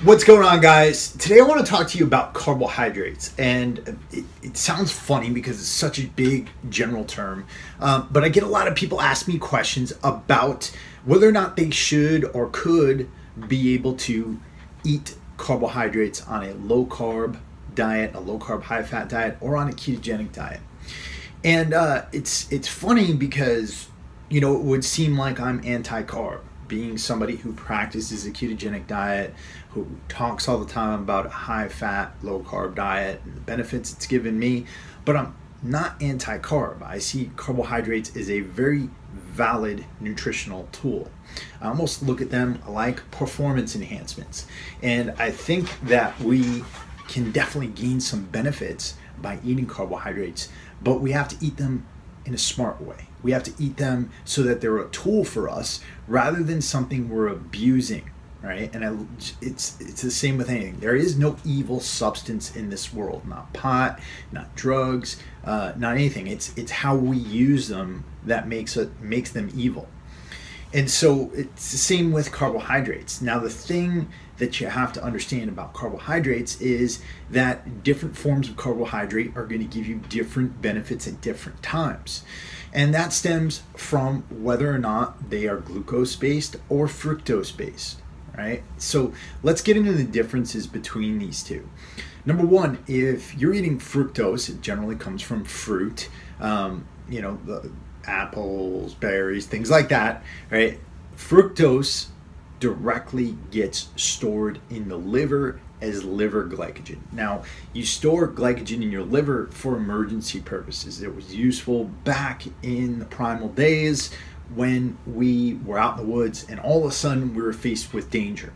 What's going on, guys? Today I want to talk to you about carbohydrates, and it sounds funny because it's such a big general term, but I get a lot of people ask me questions about whether or not they should or could be able to eat carbohydrates on a low carb diet, a low carb high fat diet, or on a ketogenic diet. And it's funny because, you know, it would seem like I'm anti-carb, being somebody who practices a ketogenic diet, who talks all the time about a high fat, low carb diet and the benefits it's given me, but I'm not anti-carb. I see carbohydrates as a very valid nutritional tool. I almost look at them like performance enhancements. And I think that we can definitely gain some benefits by eating carbohydrates, but we have to eat them in a smart way. We have to eat them so that they're a tool for us rather than something we're abusing, right? And it's the same with anything. There is no evil substance in this world, not pot, not drugs, not anything. It's how we use them that makes them evil. And so it's the same with carbohydrates. Now, the thing that you have to understand about carbohydrates is that different forms of carbohydrate are going to give you different benefits at different times. And that stems from whether or not they are glucose-based or fructose-based, right? So let's get into the differences between these two. Number one, if you're eating fructose, it generally comes from fruit, the apples, berries, things like that, right? Fructose directly gets stored in the liver as liver glycogen. Now, you store glycogen in your liver for emergency purposes. It was useful back in the primal days when we were out in the woods and all of a sudden we were faced with danger.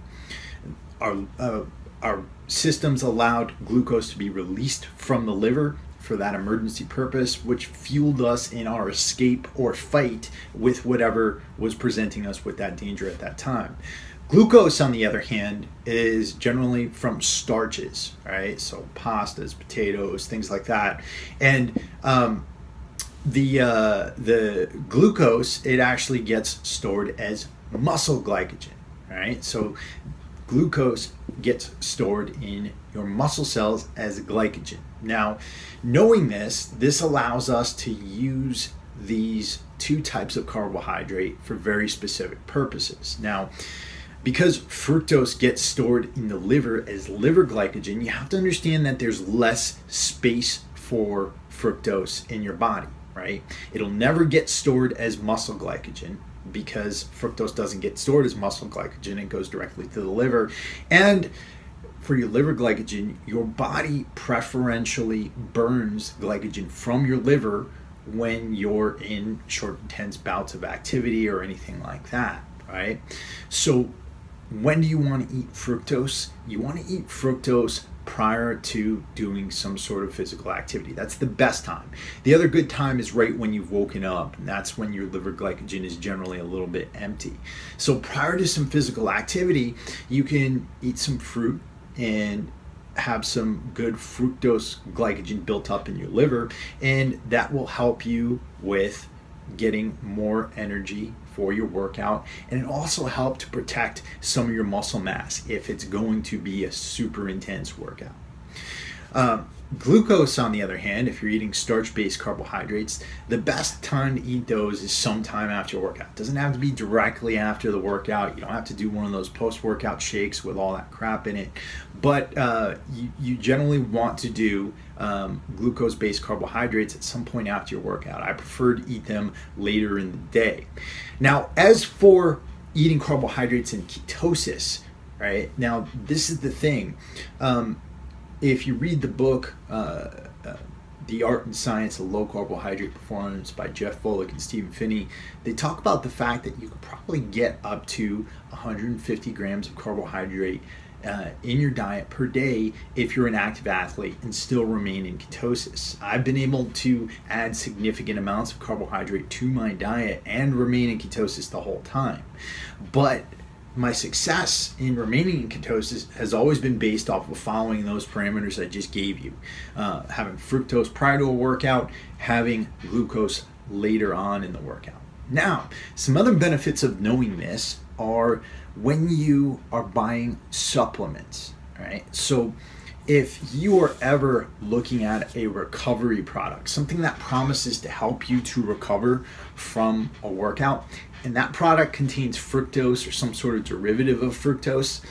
Our systems allowed glucose to be released from the liver for that emergency purpose, which fueled us in our escape or fight with whatever was presenting us with that danger at that time. Glucose, on the other hand, is generally from starches, right? So pastas, potatoes, things like that. And the glucose, it actually gets stored as muscle glycogen, right? So glucose gets stored in your muscle cells as glycogen. Now, knowing this allows us to use these two types of carbohydrate for very specific purposes. Now, because fructose gets stored in the liver as liver glycogen, you have to understand that there's less space for fructose in your body, right? It'll never get stored as muscle glycogen because fructose doesn't get stored as muscle glycogen. It goes directly to the liver. And for your liver glycogen, your body preferentially burns glycogen from your liver when you're in short, intense bouts of activity or anything like that, right? So when do you want to eat fructose? You want to eat fructose prior to doing some sort of physical activity. That's the best time. The other good time is right when you've woken up, and that's when your liver glycogen is generally a little bit empty. So prior to some physical activity, you can eat some fruit and have some good fructose glycogen built up in your liver, and that will help you with getting more energy for your workout, and it also helps to protect some of your muscle mass if it's going to be a super intense workout. Glucose, on the other hand, if you're eating starch-based carbohydrates, the best time to eat those is sometime after your workout. It doesn't have to be directly after the workout. You don't have to do one of those post-workout shakes with all that crap in it. But you generally want to do glucose-based carbohydrates at some point after your workout. I prefer to eat them later in the day. Now, as for eating carbohydrates in ketosis, right? Now, this is the thing. If you read the book, The Art and Science of Low Carbohydrate Performance by Jeff Volek and Stephen Phinney, they talk about the fact that you could probably get up to 150 grams of carbohydrate in your diet per day if you're an active athlete and still remain in ketosis. I've been able to add significant amounts of carbohydrate to my diet and remain in ketosis the whole time. But my success in remaining in ketosis has always been based off of following those parameters I just gave you. Having fructose prior to a workout, having glucose later on in the workout. Now, some other benefits of knowing this are when you are buying supplements, right? So if you are ever looking at a recovery product, something that promises to help you to recover from a workout, and that product contains fructose or some sort of derivative of fructose,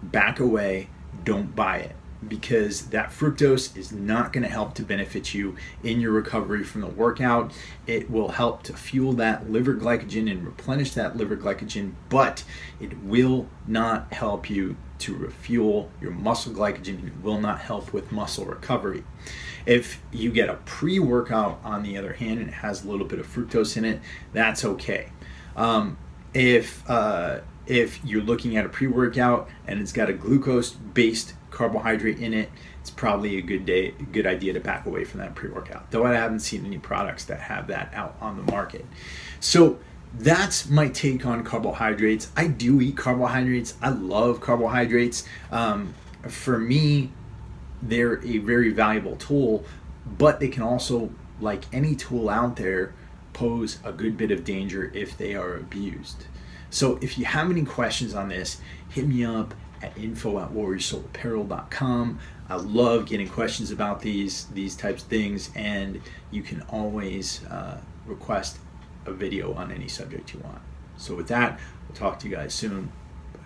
back away, don't buy it, because that fructose is not going to help to benefit you in your recovery from the workout. It will help to fuel that liver glycogen and replenish that liver glycogen, but it will not help you to refuel your muscle glycogen. It will not help with muscle recovery. If you get a pre-workout, on the other hand, and it has a little bit of fructose in it, that's okay. If you're looking at a pre-workout and it's got a glucose-based carbohydrate in it, it's probably a good idea to back away from that pre-workout. Though I haven't seen any products that have that out on the market. So that's my take on carbohydrates. I do eat carbohydrates. I love carbohydrates. For me, they're a very valuable tool, but they can also, like any tool out there, pose a good bit of danger if they are abused. So if you have any questions on this, hit me up at info@warriorsoulapparel.com. I love getting questions about these types of things, and you can always request a video on any subject you want. So with that, we'll talk to you guys soon. Bye.